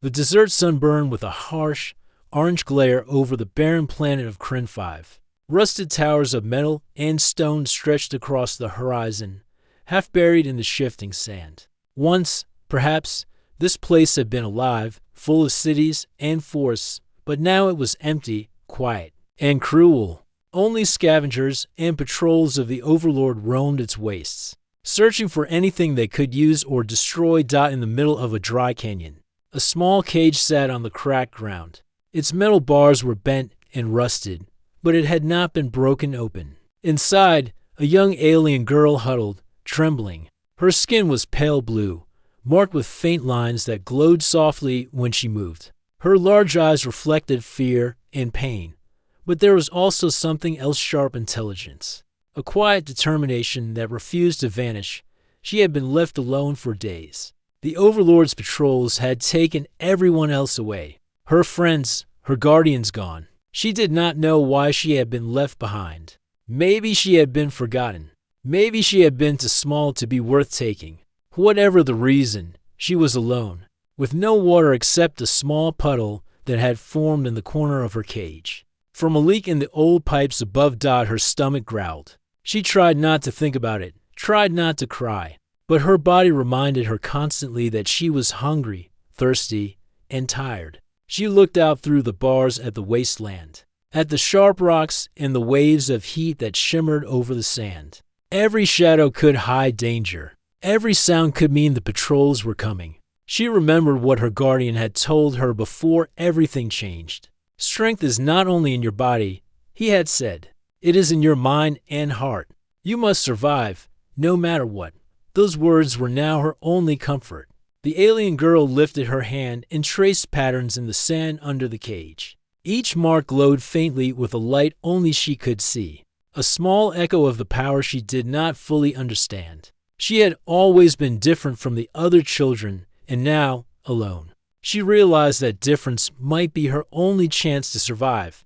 The desert sun burned with a harsh, orange glare over the barren planet of Kryn 5. Rusted towers of metal and stone stretched across the horizon, half buried in the shifting sand. Once, perhaps, this place had been alive, full of cities and forests, but now it was empty, quiet, and cruel. Only scavengers and patrols of the Overlord roamed its wastes, searching for anything they could use or destroy. In the middle of a dry canyon, a small cage sat on the cracked ground. Its metal bars were bent and rusted, but it had not been broken open. Inside, a young alien girl huddled, trembling. Her skin was pale blue, marked with faint lines that glowed softly when she moved. Her large eyes reflected fear and pain, but there was also something else: sharp intelligence, a quiet determination that refused to vanish. She had been left alone for days. The Overlord's patrols had taken everyone else away. Her friends, her guardians gone. She did not know why she had been left behind. Maybe she had been forgotten. Maybe she had been too small to be worth taking. Whatever the reason, she was alone, with no water except a small puddle that had formed in the corner of her cage. From a leak in the old pipes above, her stomach growled. She tried not to think about it, tried not to cry, but her body reminded her constantly that she was hungry, thirsty, and tired. She looked out through the bars at the wasteland, at the sharp rocks and the waves of heat that shimmered over the sand. Every shadow could hide danger. Every sound could mean the patrols were coming. She remembered what her guardian had told her before everything changed. Strength is not only in your body, he had said. It is in your mind and heart. You must survive, no matter what. Those words were now her only comfort. The alien girl lifted her hand and traced patterns in the sand under the cage. Each mark glowed faintly with a light only she could see, a small echo of the power she did not fully understand. She had always been different from the other children, and now, alone, she realized that difference might be her only chance to survive.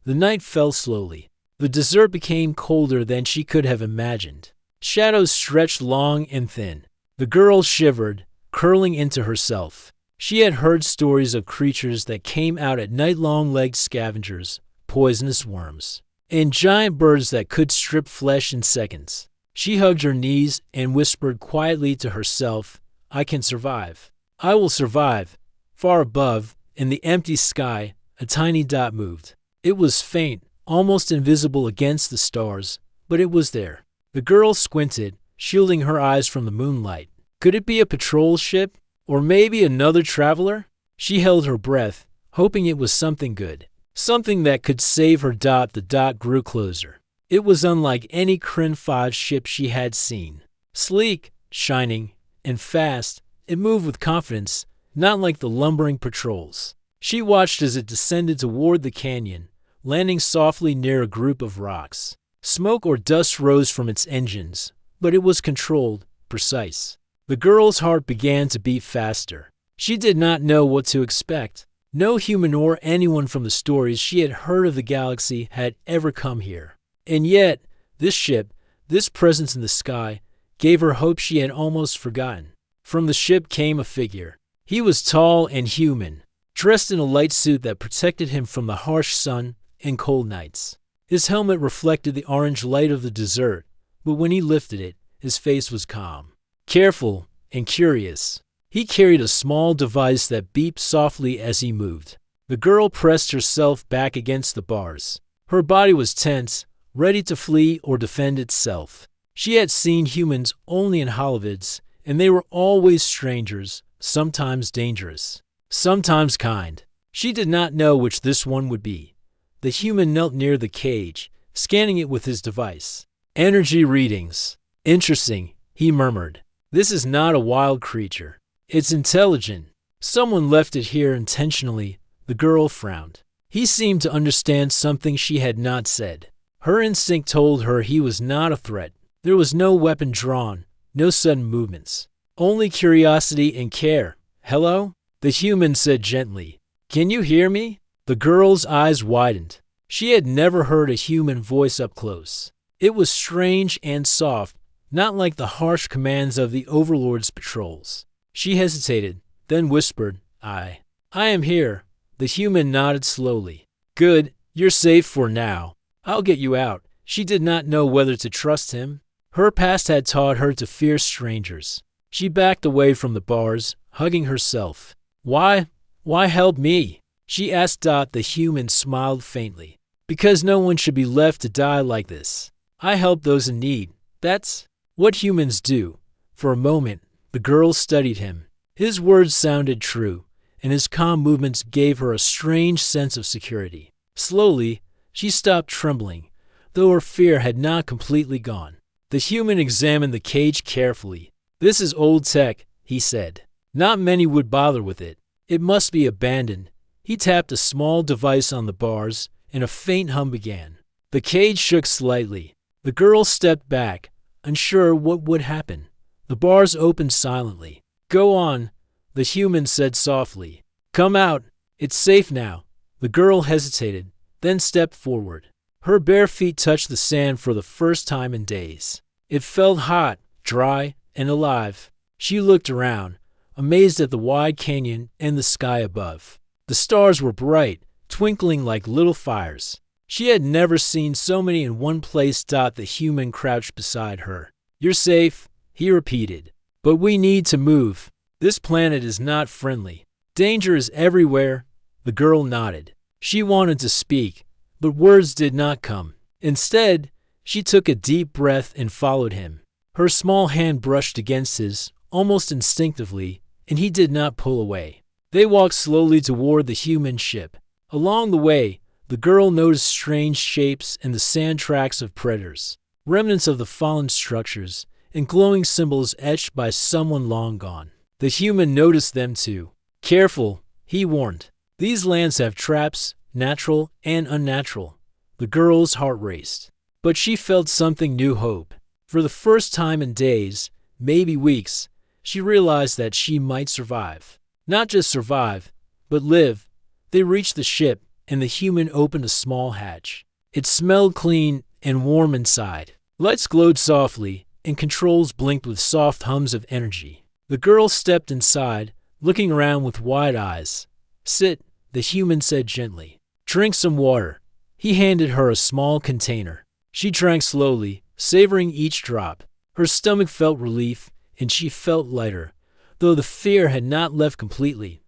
The night fell slowly. The desert became colder than she could have imagined. Shadows stretched long and thin. The girl shivered, curling into herself. She had heard stories of creatures that came out at night: long-legged scavengers, poisonous worms, and giant birds that could strip flesh in seconds. She hugged her knees and whispered quietly to herself, "I can survive. I will survive." Far above, in the empty sky, a tiny dot moved. It was faint, almost invisible against the stars, but it was there. The girl squinted, shielding her eyes from the moonlight. Could it be a patrol ship? Or maybe another traveler? She held her breath, hoping it was something good, something that could save her. The dot grew closer. It was unlike any Kryn 5 ship she had seen. Sleek, shining, and fast, it moved with confidence, not like the lumbering patrols. She watched as it descended toward the canyon, landing softly near a group of rocks. Smoke or dust rose from its engines, but it was controlled, precise. The girl's heart began to beat faster. She did not know what to expect. No human or anyone from the stories she had heard of the galaxy had ever come here. And yet, this ship, this presence in the sky, gave her hope she had almost forgotten. From the ship came a figure. He was tall and human, dressed in a light suit that protected him from the harsh sun and cold nights. His helmet reflected the orange light of the desert, but when he lifted it, his face was calm, careful, and curious. He carried a small device that beeped softly as he moved. The girl pressed herself back against the bars. Her body was tense, ready to flee or defend itself. She had seen humans only in holovids, and they were always strangers, sometimes dangerous, sometimes kind. She did not know which this one would be. The human knelt near the cage, scanning it with his device. "Energy readings. Interesting," he murmured. "This is not a wild creature. It's intelligent. Someone left it here intentionally." The girl frowned. He seemed to understand something she had not said. Her instinct told her he was not a threat. There was no weapon drawn, no sudden movements. Only curiosity and care. "Hello?" the human said gently. "Can you hear me?" The girl's eyes widened. She had never heard a human voice up close. It was strange and soft, not like the harsh commands of the Overlord's patrols. She hesitated, then whispered, "I." I am here. The human nodded slowly. Good, you're safe for now. I'll get you out. She did not know whether to trust him. Her past had taught her to fear strangers. She backed away from the bars, hugging herself. Why? Why help me? She asked. The human smiled faintly. Because no one should be left to die like this. I help those in need. That's what humans do. For a moment, the girl studied him. His words sounded true, and his calm movements gave her a strange sense of security. Slowly, she stopped trembling, though her fear had not completely gone. The human examined the cage carefully. This is old tech, he said. Not many would bother with it. It must be abandoned. He tapped a small device on the bars, and a faint hum began. The cage shook slightly. The girl stepped back, unsure what would happen. The bars opened silently. Go on, the human said softly. Come out. It's safe now. The girl hesitated, then stepped forward. Her bare feet touched the sand for the first time in days. It felt hot, dry, and alive. She looked around, amazed at the wide canyon and the sky above. The stars were bright, twinkling like little fires. She had never seen so many in one place. The human crouched beside her. You're safe, he repeated. But we need to move. This planet is not friendly. Danger is everywhere. The girl nodded. She wanted to speak, but words did not come. Instead, she took a deep breath and followed him. Her small hand brushed against his, almost instinctively, and he did not pull away. They walked slowly toward the human ship. Along the way, the girl noticed strange shapes and the sand tracks of predators, remnants of the fallen structures, and glowing symbols etched by someone long gone. The human noticed them too. Careful, he warned. These lands have traps, natural and unnatural. The girl's heart raced. But she felt something new hope. For the first time in days, maybe weeks, she realized that she might survive. Not just survive, but live. They reached the ship, and the human opened a small hatch. It smelled clean and warm inside. Lights glowed softly, and controls blinked with soft hums of energy. The girl stepped inside, looking around with wide eyes. Sit, the human said gently. Drink some water. He handed her a small container. She drank slowly, savoring each drop. Her stomach felt relief, and she felt lighter, though the fear had not left completely.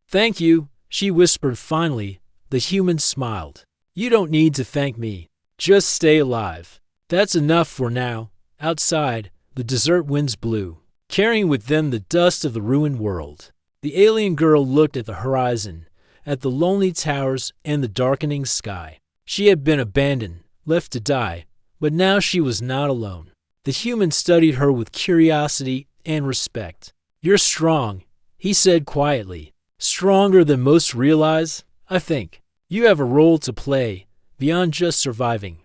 Thank you, she whispered finally. The human smiled. You don't need to thank me. Just stay alive. That's enough for now. Outside, the desert winds blew, carrying with them the dust of the ruined world. The alien girl looked at the horizon, at the lonely towers and the darkening sky. She had been abandoned, left to die, but now she was not alone. The human studied her with curiosity and respect. You're strong, he said quietly. Stronger than most realize, I think. You have a role to play, beyond just surviving.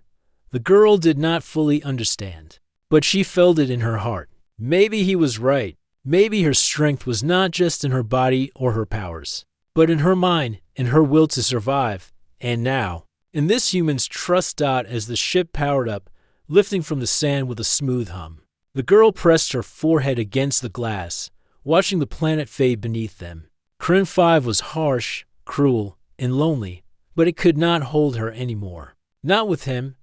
The girl did not fully understand, but she felt it in her heart. Maybe he was right. Maybe her strength was not just in her body or her powers, but in her mind and her will to survive. And now, in this human's trust. As the ship powered up, lifting from the sand with a smooth hum, the girl pressed her forehead against the glass, watching the planet fade beneath them. Kryn 5 was harsh, cruel, and lonely, but it could not hold her anymore. Not with him.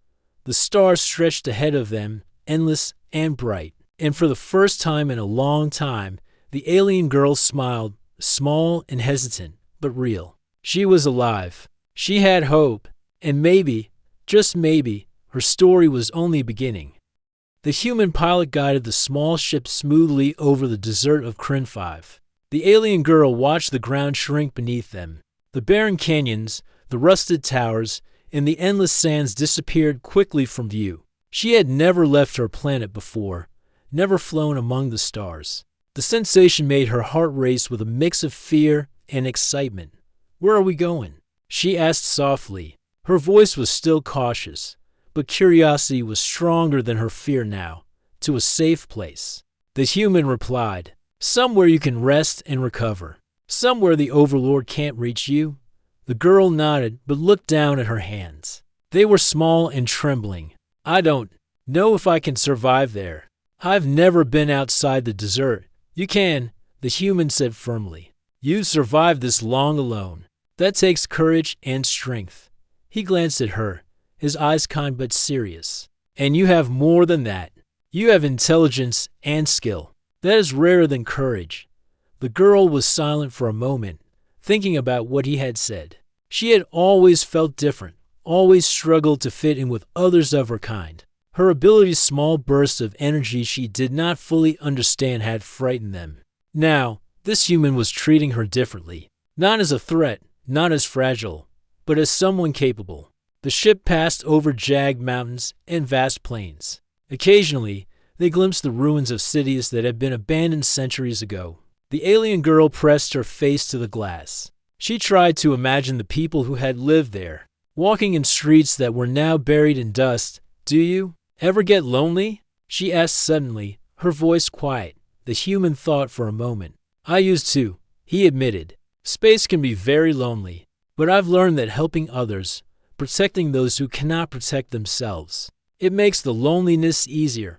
The stars stretched ahead of them, endless and bright. And for the first time in a long time, the alien girl smiled, small and hesitant, but real. She was alive. She had hope. And maybe, just maybe, her story was only beginning. The human pilot guided the small ship smoothly over the desert of Kryn 5. The alien girl watched the ground shrink beneath them. The barren canyons, the rusted towers, and the endless sands disappeared quickly from view. She had never left her planet before, never flown among the stars. The sensation made her heart race with a mix of fear and excitement. Where are we going? She asked softly. Her voice was still cautious, but curiosity was stronger than her fear now. To a safe place. The human replied, somewhere you can rest and recover. Somewhere the Overlord can't reach you. The girl nodded but looked down at her hands. They were small and trembling. I don't know if I can survive there. I've never been outside the desert. You can, the human said firmly. You survived this long alone. That takes courage and strength. He glanced at her, his eyes kind but serious. And you have more than that. You have intelligence and skill. That is rarer than courage. The girl was silent for a moment, thinking about what he had said. She had always felt different, always struggled to fit in with others of her kind. Her ability's small bursts of energy she did not fully understand had frightened them. Now, this human was treating her differently. Not as a threat, not as fragile, but as someone capable. The ship passed over jagged mountains and vast plains. Occasionally, they glimpsed the ruins of cities that had been abandoned centuries ago. The alien girl pressed her face to the glass. She tried to imagine the people who had lived there, walking in streets that were now buried in dust. Do you ever get lonely? She asked suddenly, her voice quiet. The human thought for a moment. I used to, he admitted. Space can be very lonely, but I've learned that helping others, protecting those who cannot protect themselves, it makes the loneliness easier.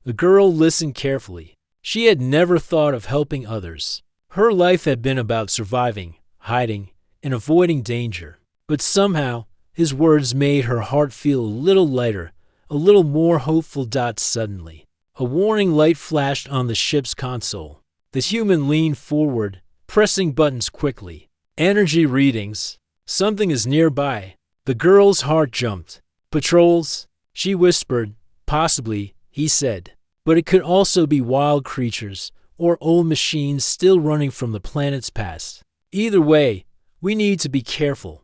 The girl listened carefully. She had never thought of helping others. Her life had been about surviving, hiding, and avoiding danger. But somehow, his words made her heart feel a little lighter, a little more hopeful. Suddenly, a warning light flashed on the ship's console. The human leaned forward, pressing buttons quickly. Energy readings. Something is nearby. The girl's heart jumped. Patrols? She whispered. Possibly, he said. But it could also be wild creatures, or old machines still running from the planet's past. Either way, we need to be careful.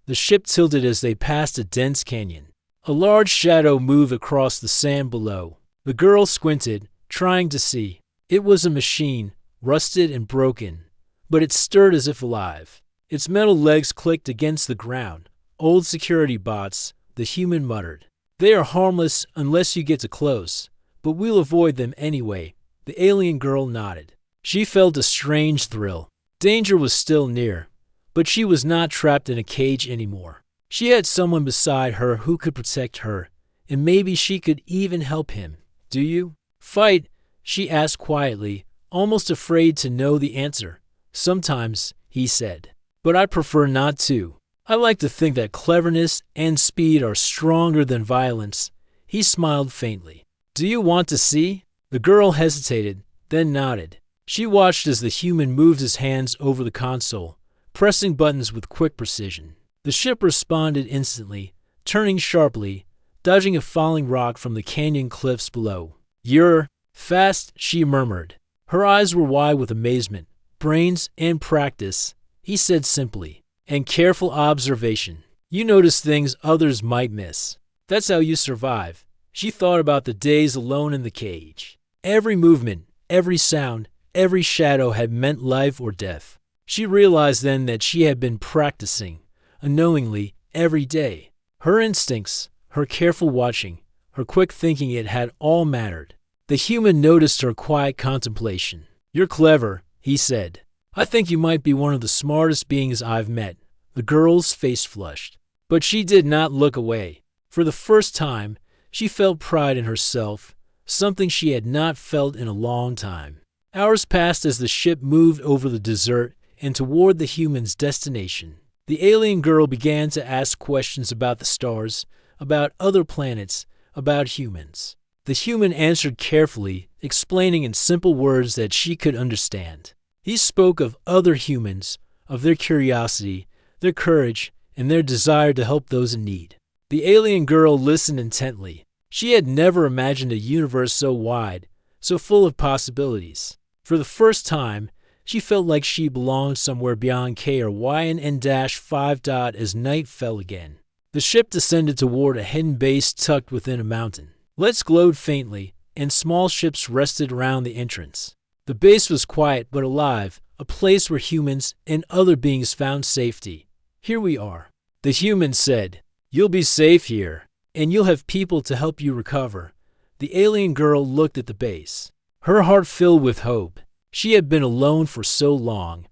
The ship tilted as they passed a dense canyon. A large shadow moved across the sand below. The girl squinted, trying to see. It was a machine, rusted and broken, but it stirred as if alive. Its metal legs clicked against the ground. Old security bots, the human muttered. They are harmless unless you get too close, but we'll avoid them anyway. The alien girl nodded. She felt a strange thrill. Danger was still near, but she was not trapped in a cage anymore. She had someone beside her who could protect her, and maybe she could even help him. Do you fight? She asked quietly, almost afraid to know the answer. Sometimes, he said, but I prefer not to. I like to think that cleverness and speed are stronger than violence. He smiled faintly. Do you want to see? The girl hesitated, then nodded. She watched as the human moved his hands over the console, pressing buttons with quick precision. The ship responded instantly, turning sharply, dodging a falling rock from the canyon cliffs below. You're fast, she murmured. Her eyes were wide with amazement. Brains and practice, he said simply, and careful observation. You notice things others might miss. That's how you survive. She thought about the days alone in the cage. Every movement, every sound, every shadow had meant life or death. She realized then that she had been practicing, unknowingly, every day. Her instincts, her careful watching, her quick thinking, it had all mattered. The human noticed her quiet contemplation. You're clever, he said. I think you might be one of the smartest beings I've met. The girl's face flushed. But she did not look away. For the first time, she felt pride in herself, something she had not felt in a long time. Hours passed as the ship moved over the desert and toward the human's destination. The alien girl began to ask questions about the stars, about other planets, about humans. The human answered carefully, explaining in simple words that she could understand. He spoke of other humans, of their curiosity, their courage, and their desire to help those in need. The alien girl listened intently. She had never imagined a universe so wide, so full of possibilities. For the first time, she felt like she belonged somewhere beyond K or Y and N-5. As night fell again, the ship descended toward a hidden base tucked within a mountain. Lights glowed faintly, and small ships rested around the entrance. The base was quiet but alive, a place where humans and other beings found safety. Here we are, the human said. You'll be safe here, and you'll have people to help you recover. The alien girl looked at the base. Her heart filled with hope. She had been alone for so long,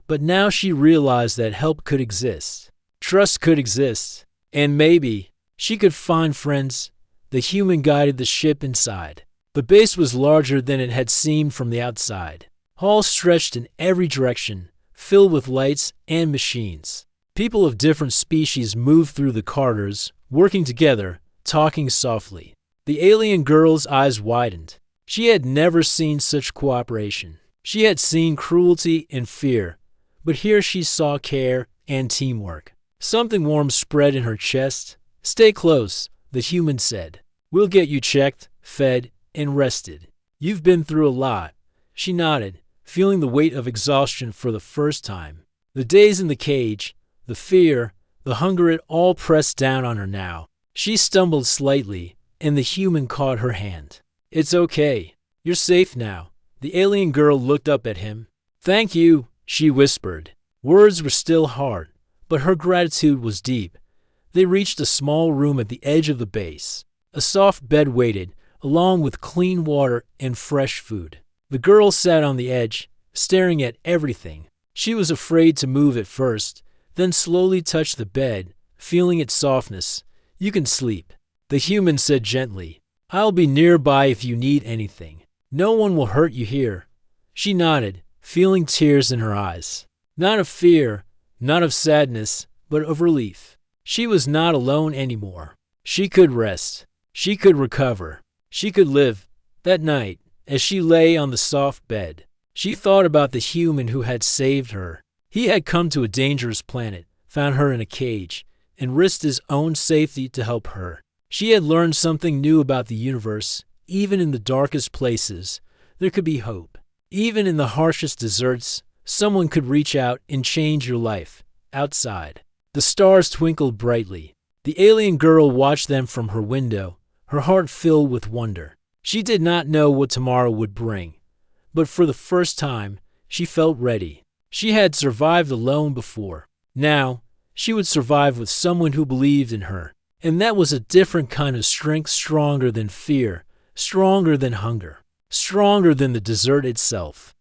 but now she realized that help could exist. Trust could exist, and maybe she could find friends. The human guided the ship inside. The base was larger than it had seemed from the outside. Halls stretched in every direction, filled with lights and machines. People of different species moved through the corridors, working together, talking softly. The alien girl's eyes widened. She had never seen such cooperation. She had seen cruelty and fear, but here she saw care and teamwork. Something warm spread in her chest. "Stay close," the human said. "We'll get you checked, fed, and rested. You've been through a lot." She nodded, feeling the weight of exhaustion for the first time. The days in the cage, the fear, the hunger, it all pressed down on her now. She stumbled slightly, and the human caught her hand. "It's okay. You're safe now." The alien girl looked up at him. "Thank you," she whispered. Words were still hard, but her gratitude was deep. They reached a small room at the edge of the base. A soft bed waited, along with clean water and fresh food. The girl sat on the edge, staring at everything. She was afraid to move at first, then slowly touched the bed, feeling its softness. "You can sleep," the human said gently. "I'll be nearby if you need anything. No one will hurt you here." She nodded, feeling tears in her eyes. Not of fear, not of sadness, but of relief. She was not alone anymore. She could rest. She could recover. She could live. That night, as she lay on the soft bed, she thought about the human who had saved her. He had come to a dangerous planet, found her in a cage, and risked his own safety to help her. She had learned something new about the universe. Even in the darkest places, there could be hope. Even in the harshest deserts, someone could reach out and change your life. Outside, the stars twinkled brightly. The alien girl watched them from her window, her heart filled with wonder. She did not know what tomorrow would bring, but for the first time, she felt ready. She had survived alone before. Now, she would survive with someone who believed in her. And that was a different kind of strength, stronger than fear, stronger than hunger, stronger than the desert itself.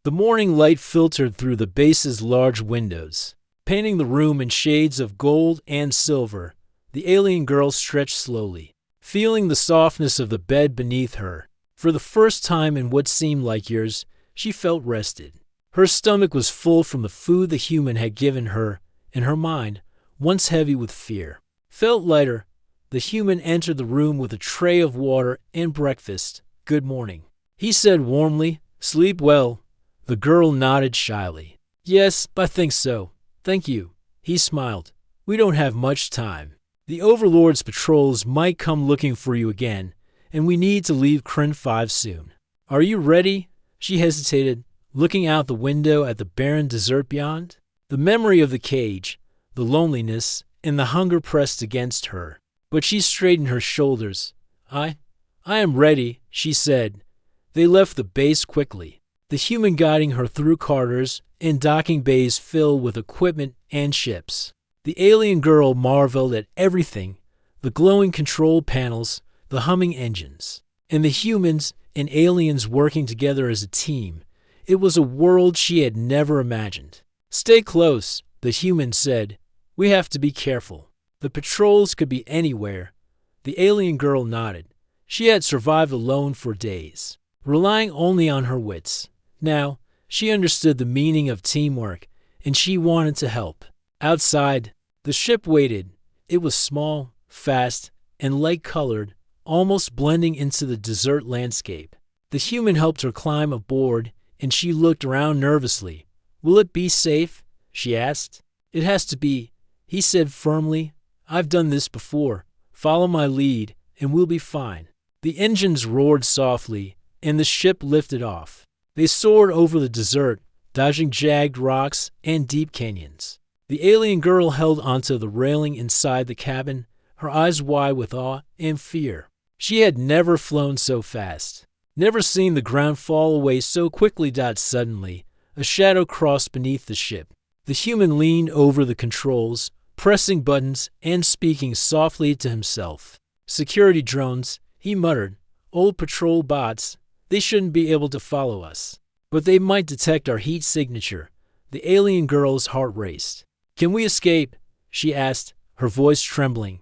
The morning light filtered through the base's large windows, painting the room in shades of gold and silver. The alien girl stretched slowly, feeling the softness of the bed beneath her. For the first time in what seemed like years, she felt rested. Her stomach was full from the food the human had given her, and her mind, once heavy with fear, felt lighter. The human entered the room with a tray of water and breakfast. "Good morning," he said warmly. "Sleep well." The girl nodded shyly. "Yes, I think so. Thank you." He smiled. "We don't have much time. The Overlord's patrols might come looking for you again, and we need to leave Kryn 5 soon. Are you ready?" She hesitated, looking out the window at the barren desert beyond. The memory of the cage, the loneliness, and the hunger pressed against her. But she straightened her shoulders. I am ready," she said. They left the base quickly, the human guiding her through corridors and docking bays filled with equipment and ships. The alien girl marveled at everything, the glowing control panels, the humming engines, and the humans and aliens working together as a team. It was a world she had never imagined. "Stay close," the human said. "We have to be careful. The patrols could be anywhere." The alien girl nodded. She had survived alone for days, relying only on her wits. Now, she understood the meaning of teamwork, and she wanted to help. Outside, the ship waited. It was small, fast, and light-colored, almost blending into the desert landscape. The human helped her climb aboard, and she looked around nervously. "Will it be safe?" she asked. "It has to be," he said firmly. "I've done this before. Follow my lead, and we'll be fine." The engines roared softly, and the ship lifted off. They soared over the desert, dodging jagged rocks and deep canyons. The alien girl held onto the railing inside the cabin, her eyes wide with awe and fear. She had never flown so fast, never seen the ground fall away so quickly. Suddenly, a shadow crossed beneath the ship. The human leaned over the controls, pressing buttons and speaking softly to himself. "Security drones," he muttered. "Old patrol bots. They shouldn't be able to follow us, but they might detect our heat signature." The alien girl's heart raced. "Can we escape?" she asked, her voice trembling.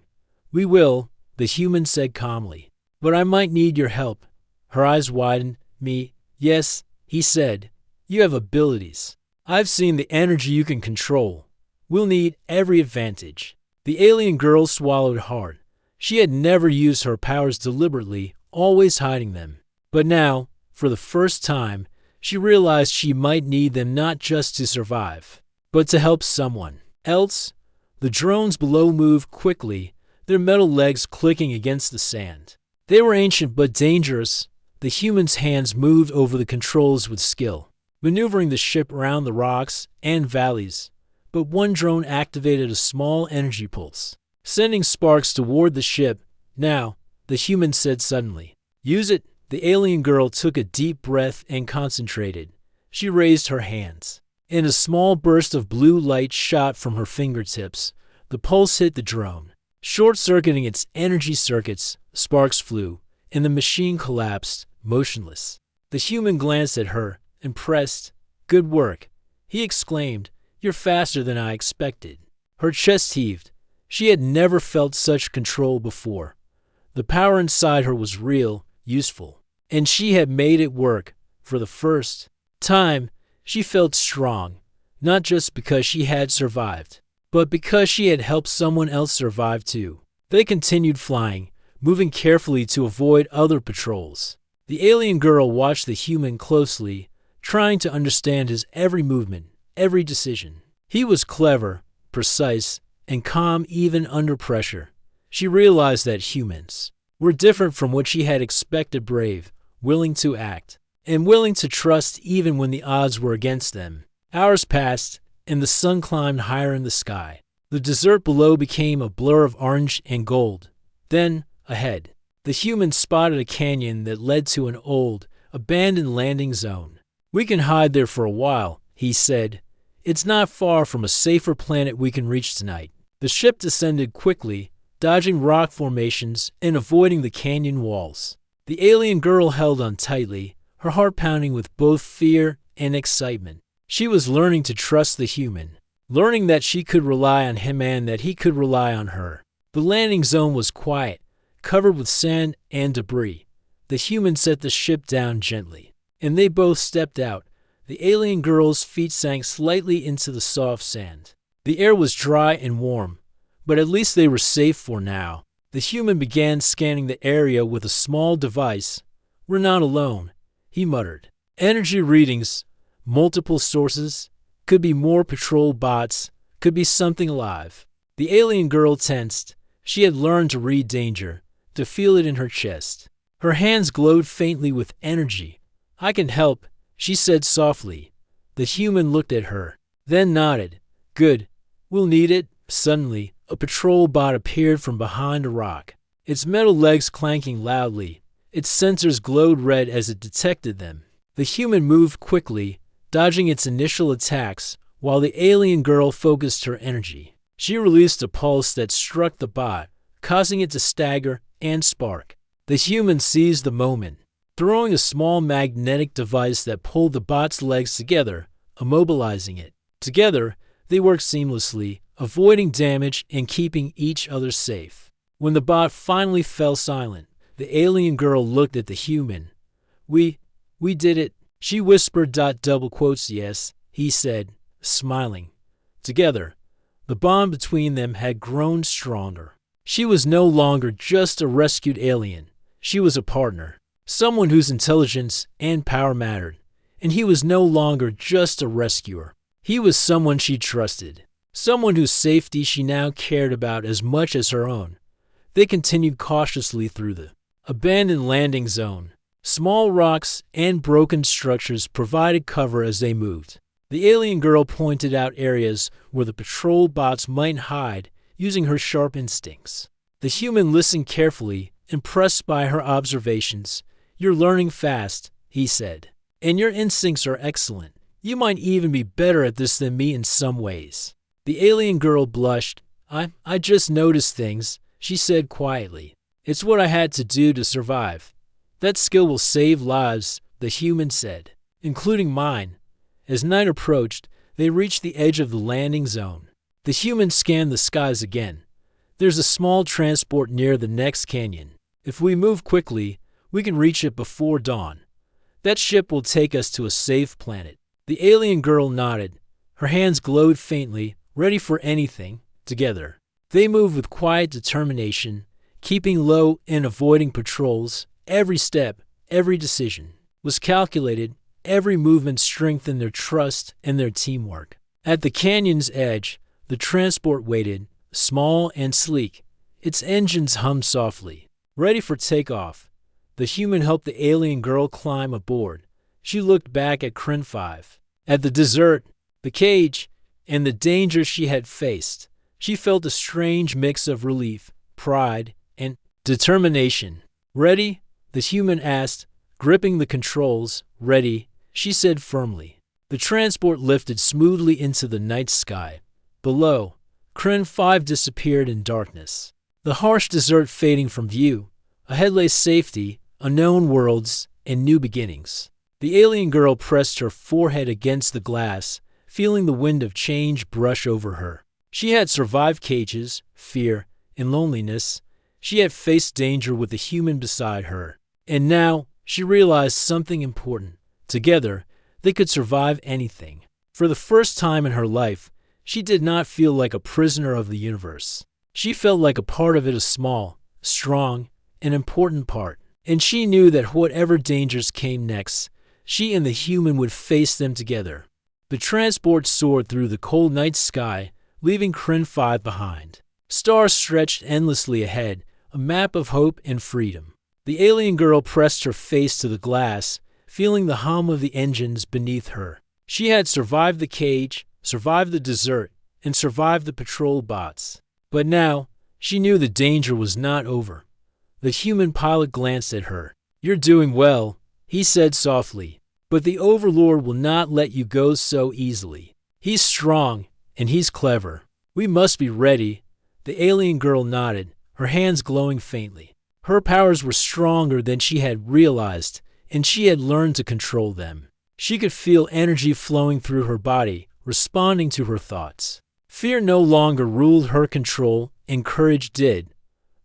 "We will," the human said calmly. "But I might need your help." Her eyes widened. "Me? Yes," he said. "You have abilities." I've seen the energy you can control. We'll need every advantage." The alien girl swallowed hard. She had never used her powers deliberately, always hiding them. But now, for the first time, she realized she might need them not just to survive, but to help someone else. The drones below moved quickly, their metal legs clicking against the sand. They were ancient but dangerous. The humans' hands moved over the controls with skill, maneuvering the ship around the rocks and valleys. But one drone activated a small energy pulse, sending sparks toward the ship. "Now," the human said suddenly. "Use it." The alien girl took a deep breath and concentrated. She raised her hands, and a small burst of blue light shot from her fingertips. The pulse hit the drone, short-circuiting its energy circuits. Sparks flew, and the machine collapsed, motionless. The human glanced at her, impressed. "Good work," he exclaimed. "You're faster than I expected." Her chest heaved. She had never felt such control before. The power inside her was real, useful, and she had made it work. For the first time, she felt strong, not just because she had survived, but because she had helped someone else survive too. They continued flying, moving carefully to avoid other patrols. The alien girl watched the human closely, trying to understand his every movement, every decision. He was clever, precise, and calm even under pressure. She realized that humans were different from what she had expected: brave, willing to act, and willing to trust even when the odds were against them. Hours passed, and the sun climbed higher in the sky. The desert below became a blur of orange and gold. Then, ahead, the humans spotted a canyon that led to an old, abandoned landing zone. "We can hide there for a while," he said. "It's not far from a safer planet we can reach tonight." The ship descended quickly, dodging rock formations and avoiding the canyon walls. The alien girl held on tightly, her heart pounding with both fear and excitement. She was learning to trust the human, learning that she could rely on him and that he could rely on her. The landing zone was quiet, covered with sand and debris. The human set the ship down gently, and they both stepped out. The alien girl's feet sank slightly into the soft sand. The air was dry and warm, but at least they were safe for now. The human began scanning the area with a small device. "We're not alone," he muttered. "Energy readings, multiple sources, could be more patrol bots, could be something alive." The alien girl tensed. She had learned to read danger, to feel it in her chest. Her hands glowed faintly with energy. "I can help," she said softly. The human looked at her, then nodded. "Good. We'll need it." Suddenly, a patrol bot appeared from behind a rock, its metal legs clanking loudly. Its sensors glowed red as it detected them. The human moved quickly, dodging its initial attacks, while the alien girl focused her energy. She released a pulse that struck the bot, causing it to stagger and spark. The human seized the moment, throwing a small magnetic device that pulled the bot's legs together, immobilizing it. Together, they worked seamlessly, avoiding damage and keeping each other safe. When the bot finally fell silent, the alien girl looked at the human. We did it," she whispered. "Yes," he said, smiling. Together, the bond between them had grown stronger. She was no longer just a rescued alien. She was a partner, someone whose intelligence and power mattered. And he was no longer just a rescuer. He was someone she trusted, someone whose safety she now cared about as much as her own. They continued cautiously through the abandoned landing zone. Small rocks and broken structures provided cover as they moved. The alien girl pointed out areas where the patrol bots might hide, using her sharp instincts. The human listened carefully, impressed by her observations. "You're learning fast," he said, "and your instincts are excellent. You might even be better at this than me in some ways." The alien girl blushed. I just noticed things," she said quietly. "It's what I had to do to survive." "That skill will save lives," the human said, "including mine." As night approached, they reached the edge of the landing zone. The human scanned the skies again. "There's a small transport near the next canyon. If we move quickly, we can reach it before dawn. That ship will take us to a safe planet." The alien girl nodded. Her hands glowed faintly, ready for anything. Together, they moved with quiet determination, keeping low and avoiding patrols. Every step, every decision was calculated. Every movement strengthened their trust and their teamwork. At the canyon's edge, the transport waited, small and sleek. Its engines hummed softly. Ready for takeoff, the human helped the alien girl climb aboard. She looked back at Crin 5, at the desert, the cage, and the danger she had faced. She felt a strange mix of relief, pride, and determination. Ready? The human asked, gripping the controls. Ready, she said firmly. The transport lifted smoothly into the night sky. Below, Crin 5 disappeared in darkness. The harsh desert fading from view. Ahead lay safety, unknown worlds, and new beginnings. The alien girl pressed her forehead against the glass, feeling the wind of change brush over her. She had survived cages, fear, and loneliness. She had faced danger with the human beside her. And now, she realized something important. Together, they could survive anything. For the first time in her life, she did not feel like a prisoner of the universe. She felt like a part of it, a small, strong, and important part. And she knew that whatever dangers came next, she and the human would face them together. The transport soared through the cold night sky, leaving Crin 5 behind. Stars stretched endlessly ahead, a map of hope and freedom. The alien girl pressed her face to the glass, feeling the hum of the engines beneath her. She had survived the cage, survived the desert, and survived the patrol bots. But now, she knew the danger was not over. The human pilot glanced at her. "You're doing well," he said softly, "but the Overlord will not let you go so easily. He's strong, and he's clever. We must be ready." The alien girl nodded, her hands glowing faintly. Her powers were stronger than she had realized, and she had learned to control them. She could feel energy flowing through her body, responding to her thoughts. Fear no longer ruled her control, and courage did.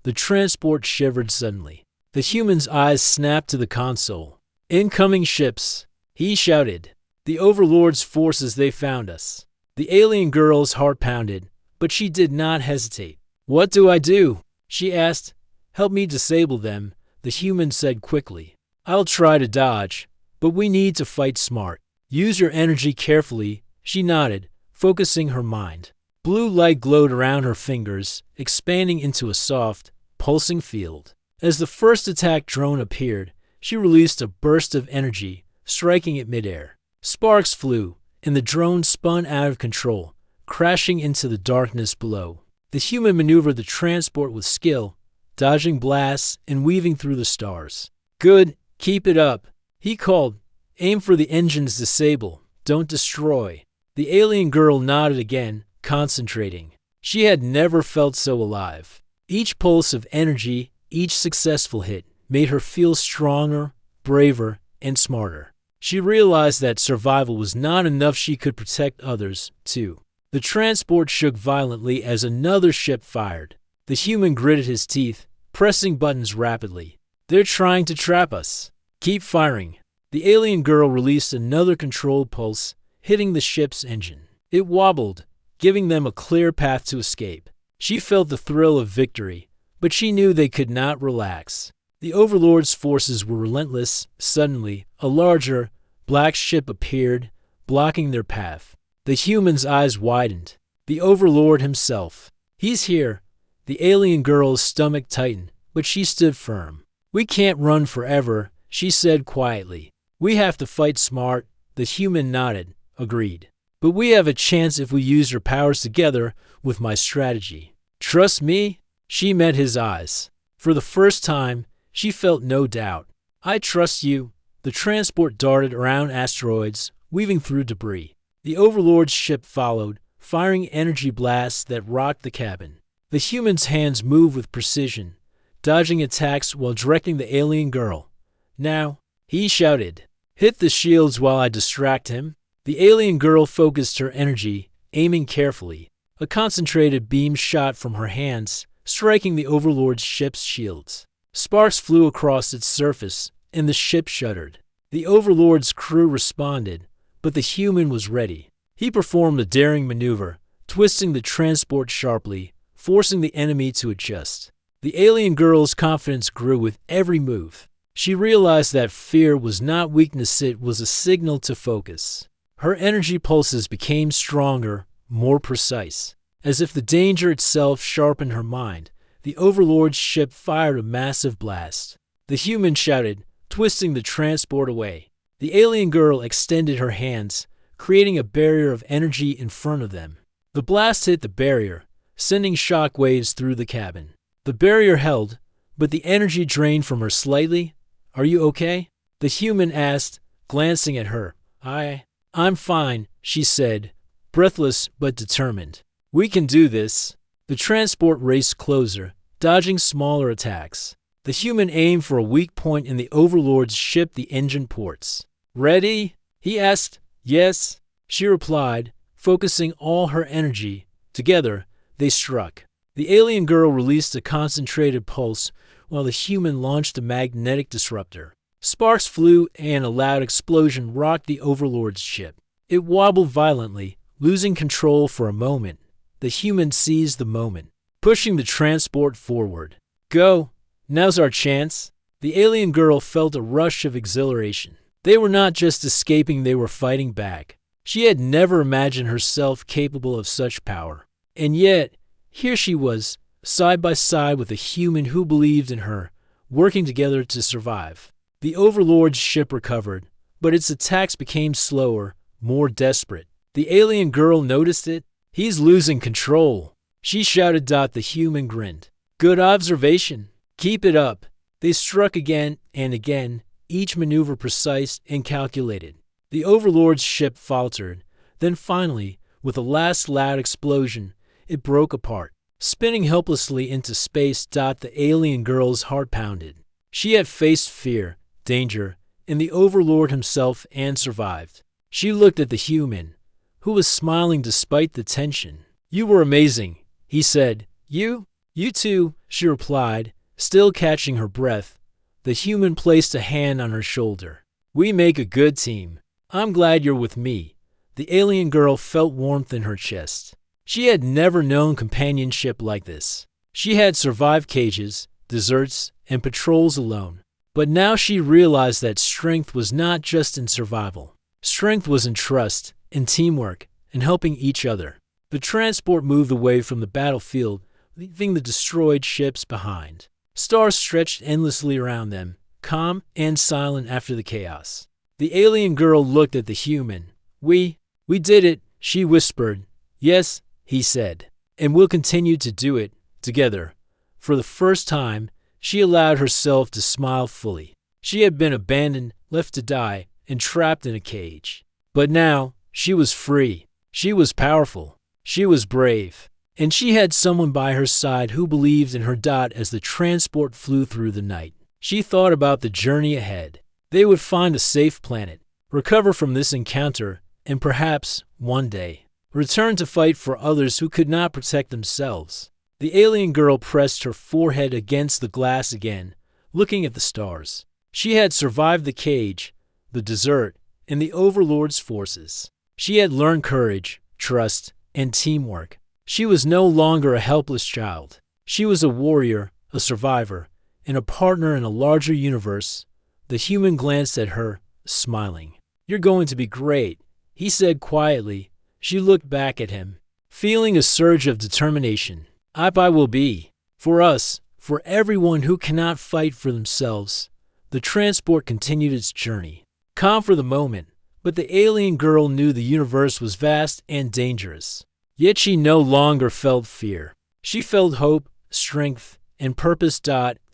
The transport shivered suddenly. The human's eyes snapped to the console. "Incoming ships," he shouted. "The Overlord's forces, they found us." The alien girl's heart pounded, but she did not hesitate. "What do I do?" she asked. "Help me disable them," the human said quickly. "I'll try to dodge, but we need to fight smart. Use your energy carefully." She nodded, focusing her mind. Blue light glowed around her fingers, expanding into a soft, pulsing field. As the first attack drone appeared, she released a burst of energy, striking it midair. Sparks flew, and the drone spun out of control, crashing into the darkness below. The human maneuvered the transport with skill, dodging blasts and weaving through the stars. "Good, keep it up," he called. "Aim for the engines, disable, don't destroy." The alien girl nodded again, concentrating. She had never felt so alive. Each pulse of energy, each successful hit, made her feel stronger, braver, and smarter. She realized that survival was not enough. She could protect others, too. The transport shook violently as another ship fired. The human gritted his teeth, pressing buttons rapidly. "They're trying to trap us. Keep firing." The alien girl released another control pulse, hitting the ship's engine. It wobbled, giving them a clear path to escape. She felt the thrill of victory, but she knew they could not relax. The Overlord's forces were relentless. Suddenly, a larger, black ship appeared, blocking their path. The human's eyes widened. The Overlord himself. "He's here." The alien girl's stomach tightened, but she stood firm. "We can't run forever," she said quietly. "We have to fight smart." The human nodded, agreed. "But we have a chance if we use our powers together with my strategy." "Trust me?" She met his eyes. For the first time, she felt no doubt. "I trust you." The transport darted around asteroids, weaving through debris. The Overlord's ship followed, firing energy blasts that rocked the cabin. The human's hands moved with precision, dodging attacks while directing the alien girl. "Now," he shouted, "hit the shields while I distract him." The alien girl focused her energy, aiming carefully. A concentrated beam shot from her hands, striking the Overlord's ship's shields. Sparks flew across its surface, and the ship shuddered. The Overlord's crew responded, but the human was ready. He performed a daring maneuver, twisting the transport sharply, forcing the enemy to adjust. The alien girl's confidence grew with every move. She realized that fear was not weakness, it was a signal to focus. Her energy pulses became stronger, more precise. As if the danger itself sharpened her mind, the Overlord's ship fired a massive blast. The human shouted, twisting the transport away. The alien girl extended her hands, creating a barrier of energy in front of them. The blast hit the barrier, sending shock waves through the cabin. The barrier held, but the energy drained from her slightly. "Are you okay?" the human asked, glancing at her. I'm fine," she said, breathless but determined. "We can do this." The transport raced closer, dodging smaller attacks. The human aimed for a weak point in the Overlord's ship, the engine ports. "Ready?" he asked. "Yes," she replied, focusing all her energy. Together, they struck. The alien girl released a concentrated pulse, while the human launched a magnetic disruptor. Sparks flew, and a loud explosion rocked the Overlord's ship. It wobbled violently, losing control for a moment. The human seized the moment, pushing the transport forward. "Go! Now's our chance." The alien girl felt a rush of exhilaration. They were not just escaping, they were fighting back. She had never imagined herself capable of such power. And yet, here she was, side by side with a human who believed in her, working together to survive. The Overlord's ship recovered, but its attacks became slower, more desperate. The alien girl noticed it. "He's losing control," she shouted. The human grinned. "Good observation. Keep it up." They struck again and again, each maneuver precise and calculated. The Overlord's ship faltered. Then finally, with a last loud explosion, it broke apart, spinning helplessly into space. The alien girl's heart pounded. She had faced fear, danger, and the Overlord himself, and survived. She looked at the human, who was smiling despite the tension. "You were amazing," he said. You too," she replied, still catching her breath. The human placed a hand on her shoulder. "We make a good team. I'm glad you're with me." The alien girl felt warmth in her chest. She had never known companionship like this. She had survived cages, deserts, and patrols alone. But now she realized that strength was not just in survival. Strength was in trust, in teamwork, and helping each other. The transport moved away from the battlefield, leaving the destroyed ships behind. Stars stretched endlessly around them, calm and silent after the chaos. The alien girl looked at the human. We did it," she whispered. "Yes," he said, "and we'll continue to do it, together." For the first time, she allowed herself to smile fully. She had been abandoned, left to die, and trapped in a cage. But now, she was free. She was powerful. She was brave. And she had someone by her side who believed in her. As the transport flew through the night, she thought about the journey ahead. They would find a safe planet, recover from this encounter, and perhaps, one day, return to fight for others who could not protect themselves. The alien girl pressed her forehead against the glass again, looking at the stars. She had survived the cage, the desert, and the Overlord's forces. She had learned courage, trust, and teamwork. She was no longer a helpless child. She was a warrior, a survivor, and a partner in a larger universe. The human glanced at her, smiling. "You're going to be great," he said quietly. She looked back at him, feeling a surge of determination. "I will be. For us, for everyone who cannot fight for themselves." The transport continued its journey, calm for the moment, but the alien girl knew the universe was vast and dangerous. Yet she no longer felt fear. She felt hope, strength, and purpose.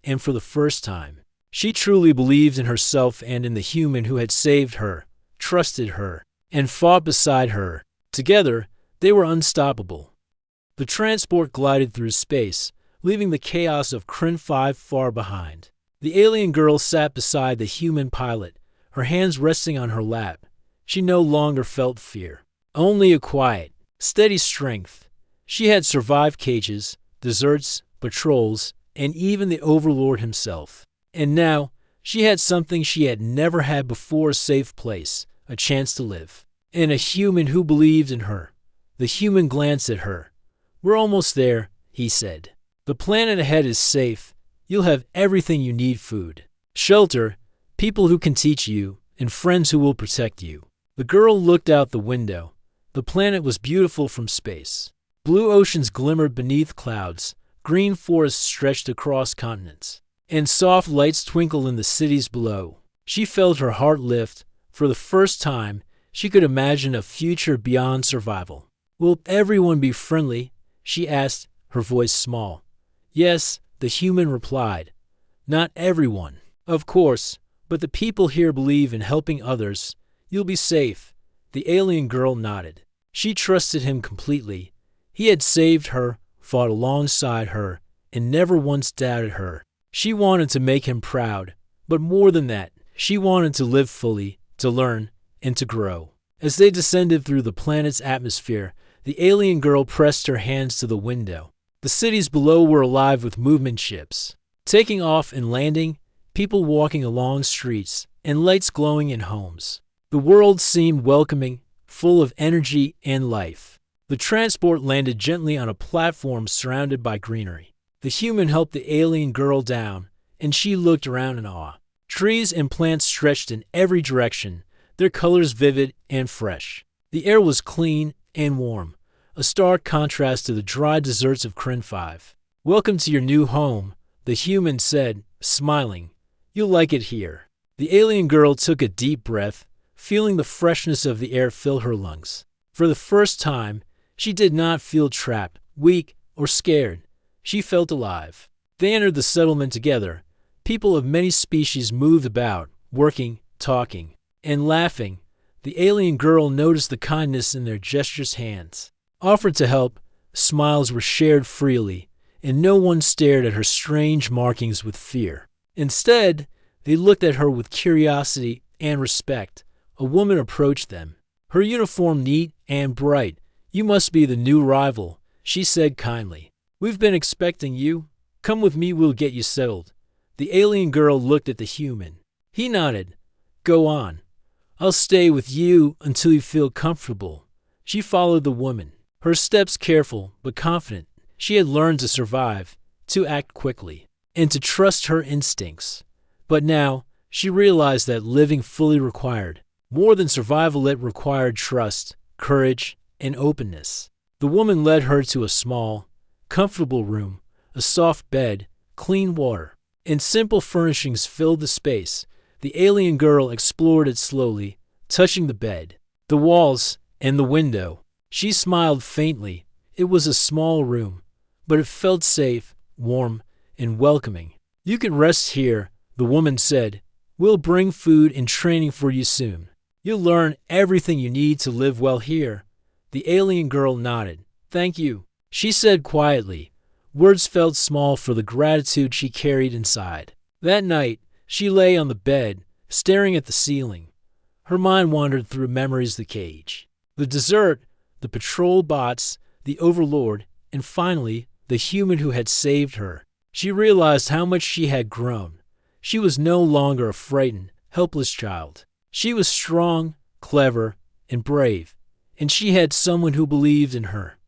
And for the first time, she truly believed in herself and in the human who had saved her, trusted her, and fought beside her. Together, they were unstoppable. The transport glided through space, leaving the chaos of Crin 5 far behind. The alien girl sat beside the human pilot, her hands resting on her lap. She no longer felt fear, only a quiet, steady strength. She had survived cages, deserts, patrols, and even the Overlord himself. And now, she had something she had never had before: a safe place, a chance to live. and a human who believed in her. The human glanced at her. "We're almost there," he said. "The planet ahead is safe. You'll have everything you need: food, shelter, people who can teach you, and friends who will protect you." The girl looked out the window. The planet was beautiful from space. Blue oceans glimmered beneath clouds, green forests stretched across continents, and soft lights twinkled in the cities below. She felt her heart lift. For the first time, she could imagine a future beyond survival. "Will everyone be friendly?" she asked, her voice small. "Yes," the human replied. "Not everyone, of course, but the people here believe in helping others. You'll be safe." The alien girl nodded. She trusted him completely. He had saved her, fought alongside her, and never once doubted her. She wanted to make him proud, but more than that, she wanted to live fully, to learn, and to grow. As they descended through the planet's atmosphere, the alien girl pressed her hands to the window. The cities below were alive with movement ships, taking off and landing, people walking along streets, and lights glowing in homes. The world seemed welcoming, full of energy and life. The transport landed gently on a platform surrounded by greenery. The human helped the alien girl down, and she looked around in awe. Trees and plants stretched in every direction, their colors vivid and fresh. The air was clean and warm, a stark contrast to the dry deserts of Scifi. "Welcome to your new home," the human said, smiling. "You'll like it here." The alien girl took a deep breath, feeling the freshness of the air fill her lungs. For the first time, she did not feel trapped, weak, or scared. She felt alive. They entered the settlement together. People of many species moved about, working, talking, and laughing. The alien girl noticed the kindness in their gestures, hands offered to help, smiles were shared freely, and no one stared at her strange markings with fear. Instead, they looked at her with curiosity and respect. A woman approached them, her uniform neat and bright. "You must be the new rival," she said kindly. "We've been expecting you. Come with me, we'll get you settled." The alien girl looked at the human. He nodded. "Go on. I'll stay with you until you feel comfortable." She followed the woman, her steps careful but confident. She had learned to survive, to act quickly, and to trust her instincts. But now, she realized that living fully required more than survival. It required trust, courage, and openness. The woman led her to a small, comfortable room. A soft bed, clean water, and simple furnishings filled the space. The alien girl explored it slowly, touching the bed, the walls, and the window. She smiled faintly. It was a small room, but it felt safe, warm, and welcoming. "You can rest here," the woman said. "We'll bring food and training for you soon. You'll learn everything you need to live well here." The alien girl nodded. "Thank you," she said quietly. Words felt small for the gratitude she carried inside. That night, she lay on the bed, staring at the ceiling. Her mind wandered through memories: the cage, the dessert, the patrol bots, the overlord, and finally, the human who had saved her. She realized how much she had grown. She was no longer a frightened, helpless child. She was strong, clever, and brave, and she had someone who believed in her.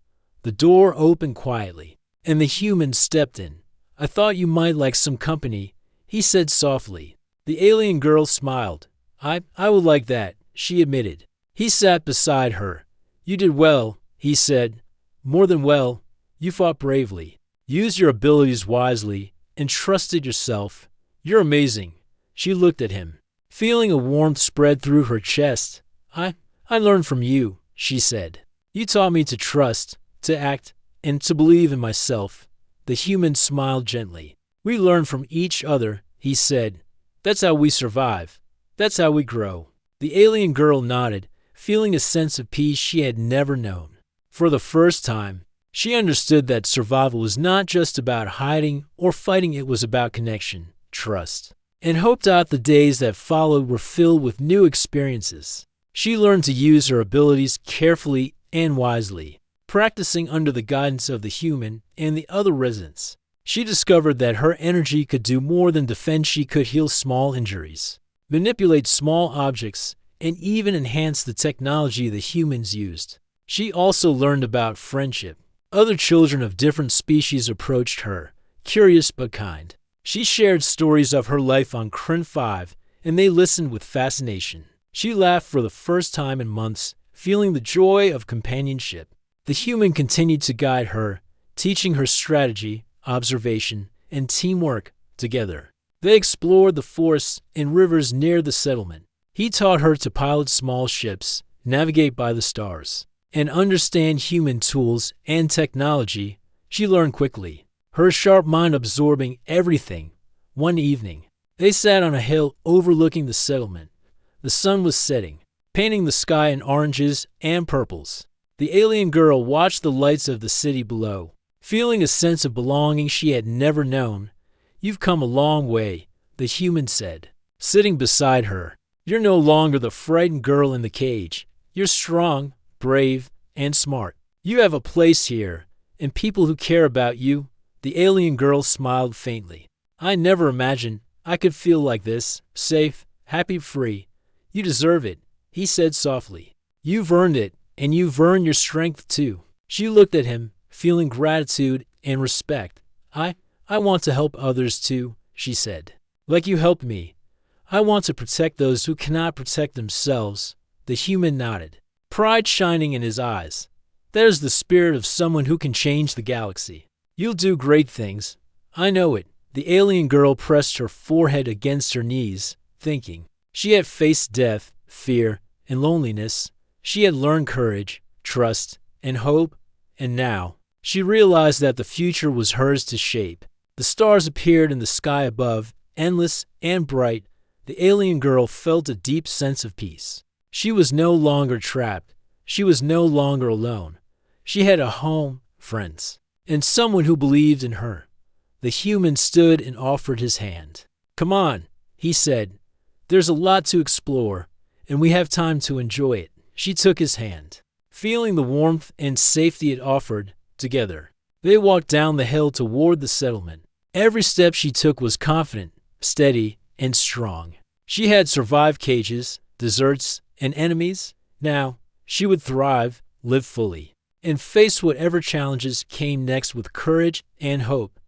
The door opened quietly, and the human stepped in. "I thought you might like some company," he said softly. The alien girl smiled. I would like that," she admitted. He sat beside her. "You did well," he said. "More than well. You fought bravely, used your abilities wisely, and trusted yourself. You're amazing." She looked at him, feeling a warmth spread through her chest. I learned from you," she said. "You taught me to trust, to act, and to believe in myself." The human smiled gently. "We learn from each other," he said. "That's how we survive. That's how we grow." The alien girl nodded, feeling a sense of peace she had never known. For the first time, she understood that survival was not just about hiding or fighting. It was about connection, trust, and hope. The days that followed were filled with new experiences. She learned to use her abilities carefully and wisely, practicing under the guidance of the human and the other residents. She discovered that her energy could do more than defend. She could heal small injuries, manipulate small objects, and even enhanced the technology the humans used. She also learned about friendship. Other children of different species approached her, curious but kind. She shared stories of her life on Crin 5, and they listened with fascination. She laughed for the first time in months, feeling the joy of companionship. The human continued to guide her, teaching her strategy, observation, and teamwork together. They explored the forests and rivers near the settlement. He taught her to pilot small ships, navigate by the stars, and understand human tools and technology. She learned quickly, her sharp mind absorbing everything. One evening, they sat on a hill overlooking the settlement. The sun was setting, painting the sky in oranges and purples. The alien girl watched the lights of the city below, feeling a sense of belonging she had never known. "You've come a long way," the human said, sitting beside her. "You're no longer the frightened girl in the cage. You're strong, brave, and smart. You have a place here, and people who care about you." The alien girl smiled faintly. "I never imagined I could feel like this, safe, happy, free. You deserve it," he said softly. "You've earned it, and you've earned your strength too." She looked at him, feeling gratitude and respect. I want to help others too," she said. "Like you helped me. I want to protect those who cannot protect themselves." The human nodded, pride shining in his eyes. "That is the spirit of someone who can change the galaxy. You'll do great things. I know it." The alien girl pressed her forehead against her knees, thinking. She had faced death, fear, and loneliness. She had learned courage, trust, and hope, and now she realized that the future was hers to shape. The stars appeared in the sky above, endless and bright. The alien girl felt a deep sense of peace. She was no longer trapped. She was no longer alone. She had a home, friends, and someone who believed in her. The human stood and offered his hand. "Come on," he said. "There's a lot to explore, and we have time to enjoy it." She took his hand, feeling the warmth and safety it offered. Together, they walked down the hill toward the settlement. Every step she took was confident, steady, and strong. She had survived cages, deserts, and enemies. Now, she would thrive, live fully, and face whatever challenges came next with courage and hope.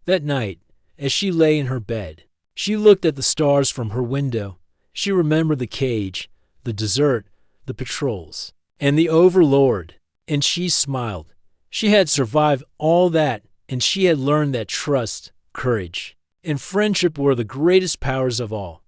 That night, as she lay in her bed, she looked at the stars from her window. She remembered the cage, the desert, the patrols, and the Overlord, and she smiled. She had survived all that, and she had learned that trust, courage, and friendship were the greatest powers of all.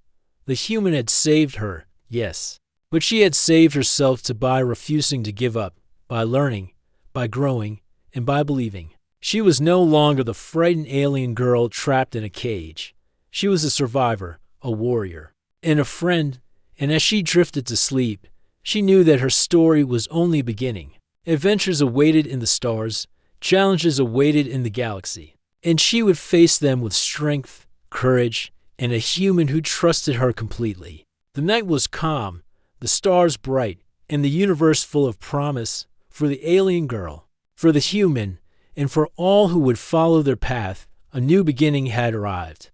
The human had saved her, yes, but she had saved herself too by refusing to give up, by learning, by growing, and by believing. She was no longer the frightened alien girl trapped in a cage. She was a survivor, a warrior, and a friend, and as she drifted to sleep, she knew that her story was only beginning. Adventures awaited in the stars, challenges awaited in the galaxy, and she would face them with strength, courage, and a human who trusted her completely. The night was calm, the stars bright, and the universe full of promise for the alien girl, for the human, and for all who would follow their path. A new beginning had arrived.